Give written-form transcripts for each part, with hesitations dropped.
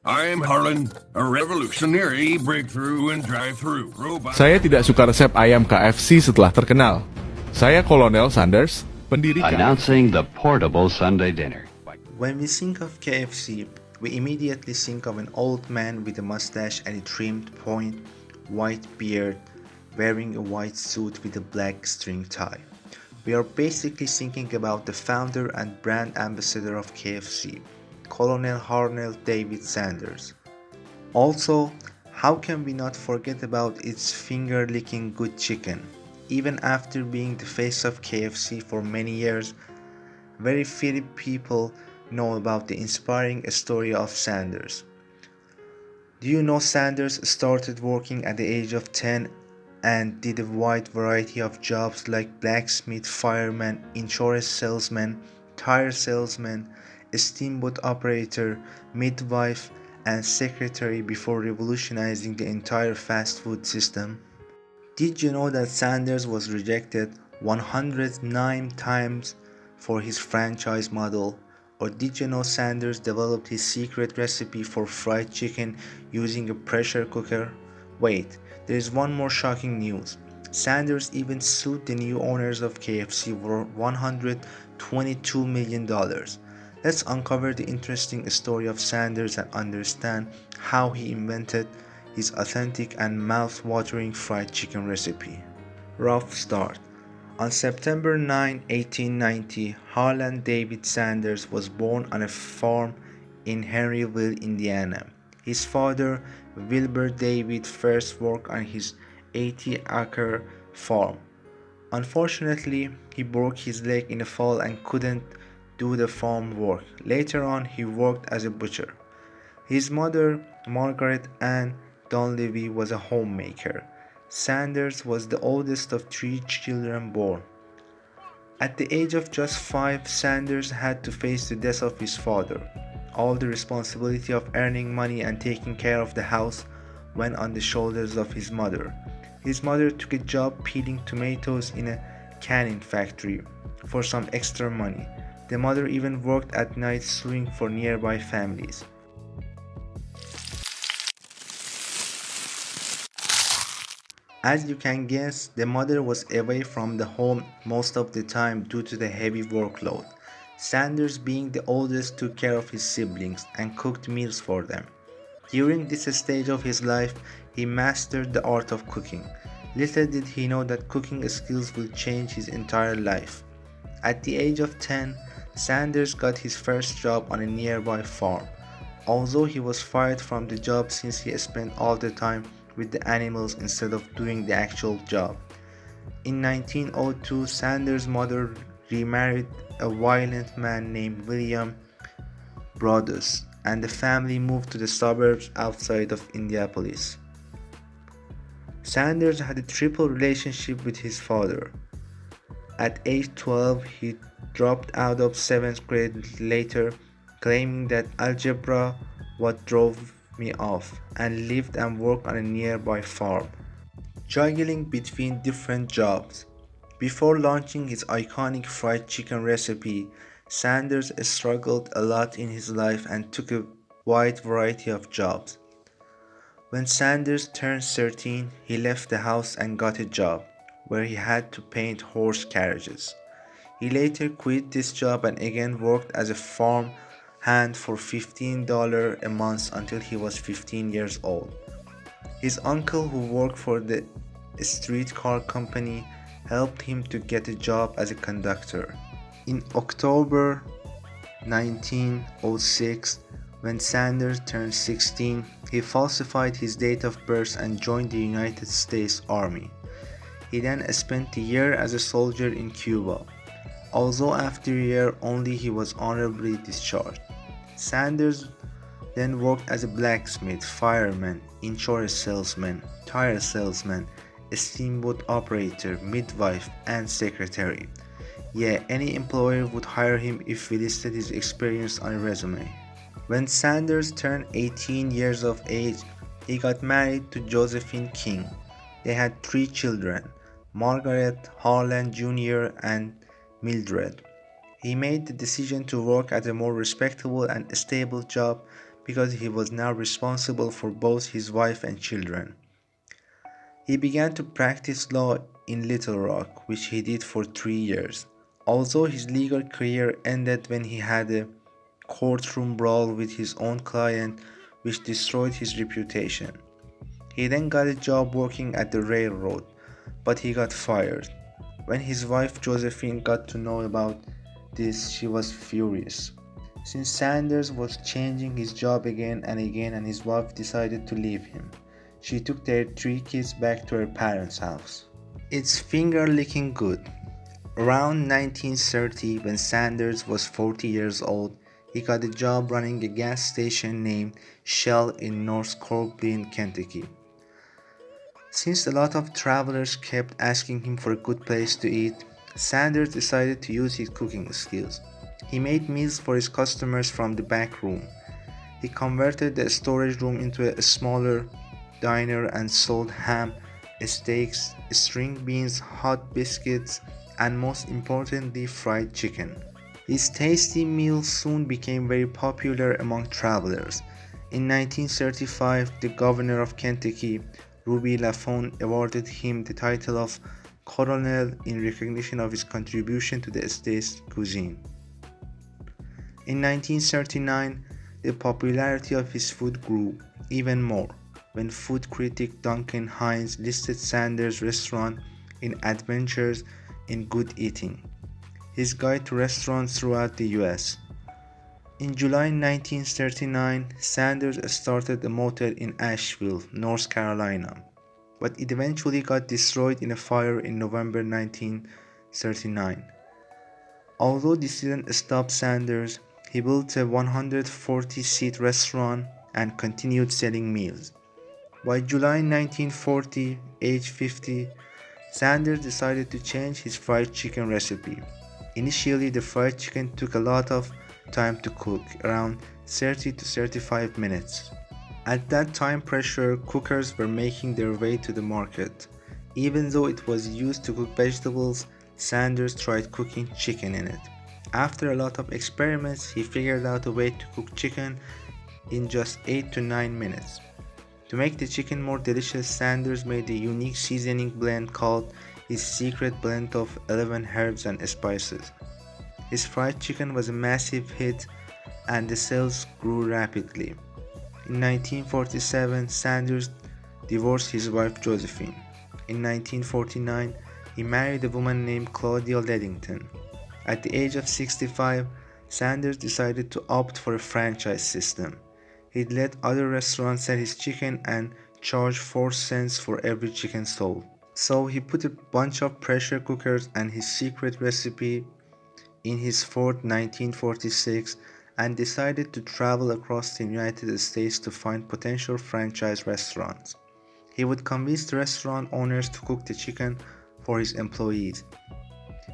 I am Harland, a revolutionary breakthrough and drive-through robot. Saya tidak suka resep ayam KFC setelah terkenal. Saya Kolonel Sanders, pendiri Announcing the portable Sunday dinner. When we think of KFC, we immediately think of an old man with a mustache and a trimmed point, white beard, wearing a white suit with a black string tie. We are basically thinking about the founder and brand ambassador of KFC, Colonel Harland David Sanders. Also, how can we not forget about its finger-licking good chicken? Even after being the face of KFC for many years, very few people know about the inspiring story of Sanders. Do you know Sanders started working at the age of 10 and did a wide variety of jobs like blacksmith, fireman, insurance salesman, tire salesman, steamboat operator, midwife, and secretary before revolutionizing the entire fast food system? Did you know that Sanders was rejected 109 times for his franchise model? Or did you know Sanders developed his secret recipe for fried chicken using a pressure cooker? Wait, there is one more shocking news. Sanders even sued the new owners of KFC for $122 million. Let's uncover the interesting story of Sanders and understand how he invented his authentic and mouth-watering fried chicken recipe. Rough start. On September 9, 1890, Harland David Sanders was born on a farm in Henryville, Indiana. His father, Wilbur David, first worked on his 80-acre farm. Unfortunately, he broke his leg in the fall and couldn't do the farm work. Later on, he worked as a butcher. His mother, Margaret Ann Dunleavy, was a homemaker. Sanders was the oldest of 3 children born. At the age of just 5, Sanders had to face the death of his father. All the responsibility of earning money and taking care of the house went on the shoulders of his mother. His mother took a job peeling tomatoes in a canning factory for some extra money. The mother even worked at night sewing for nearby families. As you can guess, the mother was away from the home most of the time due to the heavy workload. Sanders, being the oldest, took care of his siblings and cooked meals for them. During this stage of his life, he mastered the art of cooking. Little did he know that cooking skills will change his entire life. At the age of 10, Sanders got his first job on a nearby farm. Although he was fired from the job since he spent all the time with the animals instead of doing the actual job. In 1902, Sanders' mother remarried a violent man named William Brodus, and the family moved to the suburbs outside of Indianapolis. Sanders had a triple relationship with his father. At age 12, he dropped out of 7th grade later, claiming that algebra what drove me off, and lived and worked on a nearby farm, juggling between different jobs. Before launching his iconic fried chicken recipe, Sanders struggled a lot in his life and took a wide variety of jobs. When Sanders turned 13, he left the house and got a job where he had to paint horse carriages. He later quit this job and again worked as a farm hand for $15 a month until he was 15 years old. His uncle, who worked for the streetcar company, helped him to get a job as a conductor. In October 1906, when Sanders turned 16, he falsified his date of birth and joined the United States Army. He then spent a year as a soldier in Cuba. Although after a year only, he was honorably discharged. Sanders then worked as a blacksmith, fireman, insurance salesman, tire salesman, a steamboat operator, midwife, and secretary. Yeah, any employer would hire him if we listed his experience on a resume. When Sanders turned 18 years of age, he got married to Josephine King. They had 3 children, Margaret, Harland Jr., and Mildred. He made the decision to work at a more respectable and stable job because he was now responsible for both his wife and children. He began to practice law in Little Rock, which he did for 3 years. Although his legal career ended when he had a courtroom brawl with his own client, which destroyed his reputation. He then got a job working at the railroad, but he got fired. When his wife Josephine got to know about this, she was furious. Since Sanders was changing his job again and again and his wife decided to leave him, she took their 3 kids back to her parents' house. It's finger licking good. Around 1930, when Sanders was 40 years old, he got a job running a gas station named Shell in North Corbin, Kentucky. Since a lot of travelers kept asking him for a good place to eat, Sanders decided to use his cooking skills. He made meals for his customers from the back room. He converted the storage room into a smaller diner and sold ham, steaks, string beans, hot biscuits, and most importantly, fried chicken. His tasty meals soon became very popular among travelers. In 1935, the governor of Kentucky, Ruby Lafon, awarded him the title of colonel in recognition of his contribution to the state's cuisine. In 1939, the popularity of his food grew even more when food critic Duncan Hines listed Sanders' restaurant in Adventures in Good Eating, his guide to restaurants throughout the US. In July 1939, Sanders started a motel in Asheville, North Carolina, but it eventually got destroyed in a fire in November 1939. Although this didn't stop Sanders, he built a 140-seat restaurant and continued selling meals. By July 1940, age 50, Sanders decided to change his fried chicken recipe. Initially, the fried chicken took a lot of time to cook, around 30 to 35 minutes. At that time, pressure cookers were making their way to the market. Even though it was used to cook vegetables, Sanders tried cooking chicken in it. After a lot of experiments, he figured out a way to cook chicken in just 8 to 9 minutes. To make the chicken more delicious, Sanders made a unique seasoning blend called his secret blend of 11 herbs and spices. His fried chicken was a massive hit and the sales grew rapidly. In 1947, Sanders divorced his wife Josephine. In 1949, he married a woman named Claudia Leddington. At the age of 65, Sanders decided to opt for a franchise system. He'd let other restaurants sell his chicken and charge 4 cents for every chicken sold. So he put a bunch of pressure cookers and his secret recipe in his Ford 1946 and decided to travel across the United States to find potential franchise restaurants. He would convince the restaurant owners to cook the chicken for his employees.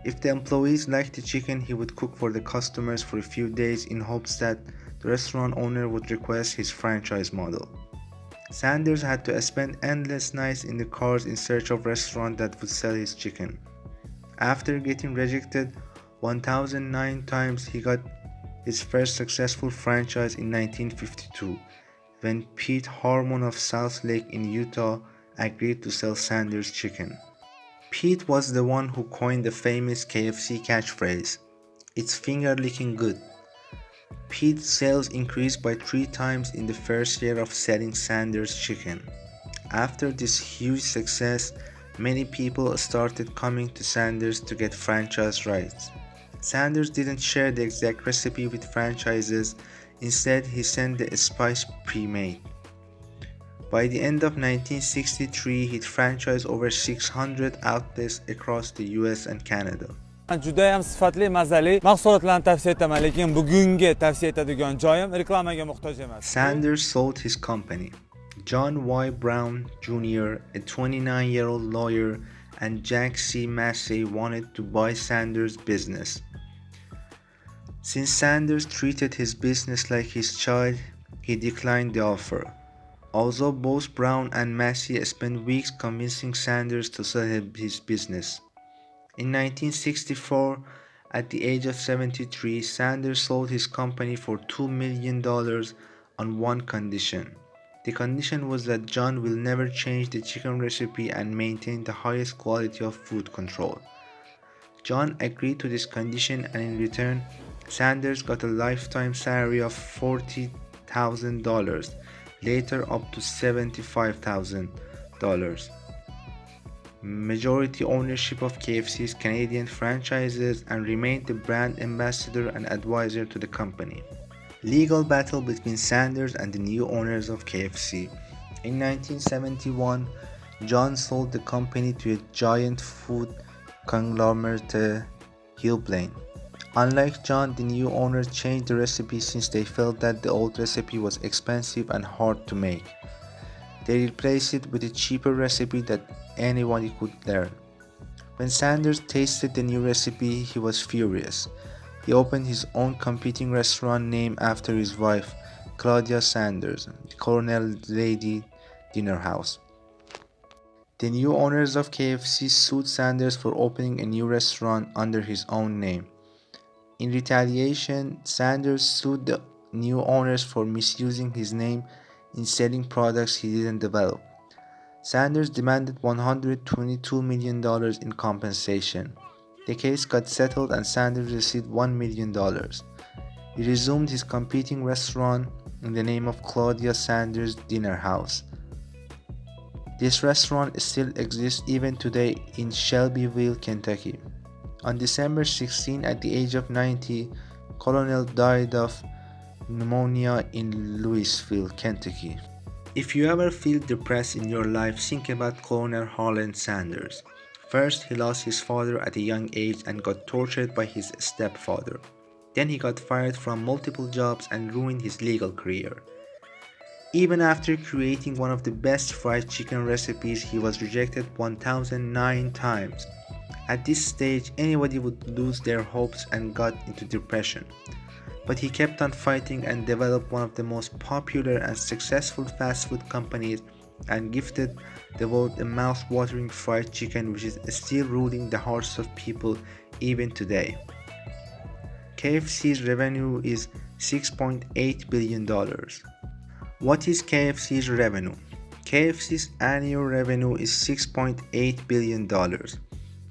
If the employees liked the chicken, he would cook for the customers for a few days in hopes that the restaurant owner would request his franchise model. Sanders had to spend endless nights in the cars in search of restaurants that would sell his chicken. After getting rejected 1009 times, he got his first successful franchise in 1952 when Pete Harmon of South Lake in Utah agreed to sell Sanders chicken. Pete was the one who coined the famous KFC catchphrase, "It's finger-licking good." Pete's sales increased by 3 times in the first year of selling Sanders chicken. After this huge success, many people started coming to Sanders to get franchise rights. Sanders didn't share the exact recipe with franchises, instead he sent the spice pre-made. By the end of 1963, he'd franchised over 600 outlets across the US and Canada. Men judayam sifatli, mazali mahsulotlarni tavsiya etaman, lekin bugungi tavsiya etadigan joyim reklamaga muhtoj emas. Sanders sold his company. John Y. Brown Jr., a 29-year-old lawyer, and Jack C. Massey wanted to buy Sanders' business. Since Sanders treated his business like his child, he declined the offer. Although both Brown and Massey spent weeks convincing Sanders to sell his business. In 1964, at the age of 73, Sanders sold his company for $2 million on one condition. The condition was that John will never change the chicken recipe and maintain the highest quality of food control. John agreed to this condition, and in return, Sanders got a lifetime salary of $40,000, later up to $75,000. Majority ownership of KFC's Canadian franchises, and remained the brand ambassador and advisor to the company. Legal battle between Sanders and the new owners of KFC. In 1971, John sold the company to a giant food conglomerate, Hillblain. Unlike John, the new owners changed the recipe since they felt that the old recipe was expensive and hard to make. They replaced it with a cheaper recipe that anybody could learn. When Sanders tasted the new recipe, he was furious. He opened his own competing restaurant named after his wife, Claudia Sanders, the Colonel Lady Dinner House. The new owners of KFC sued Sanders for opening a new restaurant under his own name. In retaliation, Sanders sued the new owners for misusing his name in selling products he didn't develop. Sanders demanded $122 million in compensation. The case got settled and Sanders received $1 million. He resumed his competing restaurant in the name of Claudia Sanders Dinner House. This restaurant still exists even today in Shelbyville, Kentucky. On December 16, at the age of 90, Colonel died of pneumonia in Louisville, Kentucky. If you ever feel depressed in your life, think about Colonel Harland Sanders. First, he lost his father at a young age and got tortured by his stepfather. Then he got fired from multiple jobs and ruined his legal career. Even after creating one of the best fried chicken recipes, he was rejected 1,009 times. At this stage, anybody would lose their hopes and got into depression. But he kept on fighting and developed one of the most popular and successful fast food companies and gifted the world a mouth-watering fried chicken which is still ruling the hearts of people even today. KFC's revenue is $6.8 billion. What is KFC's revenue? KFC's annual revenue is $6.8 billion.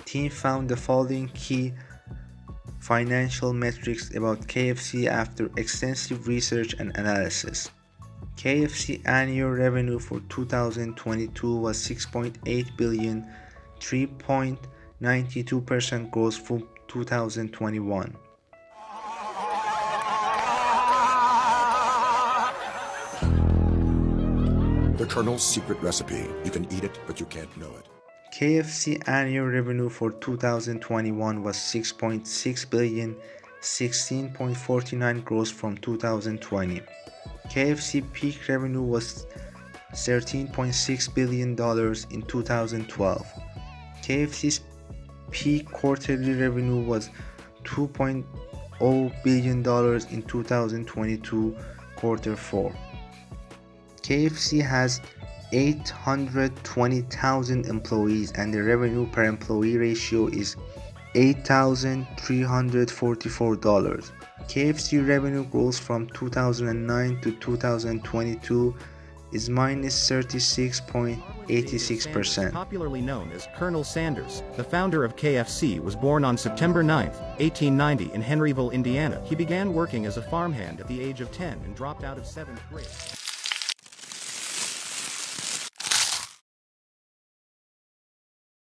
Team found the following key financial metrics about KFC after extensive research and analysis. KFC annual revenue for 2022 was $6.8 billion, 3.92% growth from 2021. The Colonel's secret recipe. You can eat it, but you can't know it. KFC annual revenue for 2021 was $6.6 billion, 16.49% growth from 2020. KFC peak revenue was $13.6 billion in 2012. KFC's peak quarterly revenue was $2.0 billion in 2022 quarter 4. KFC has 820,000 employees and the revenue per employee ratio is $8,344. KFC revenue growth from 2009 to 2022 is minus 36.86%. Popularly known as Colonel Sanders, the founder of KFC, was born on September 9, 1890 in Henryville, Indiana. He began working as a farmhand at the age of 10 and dropped out of 7th grade.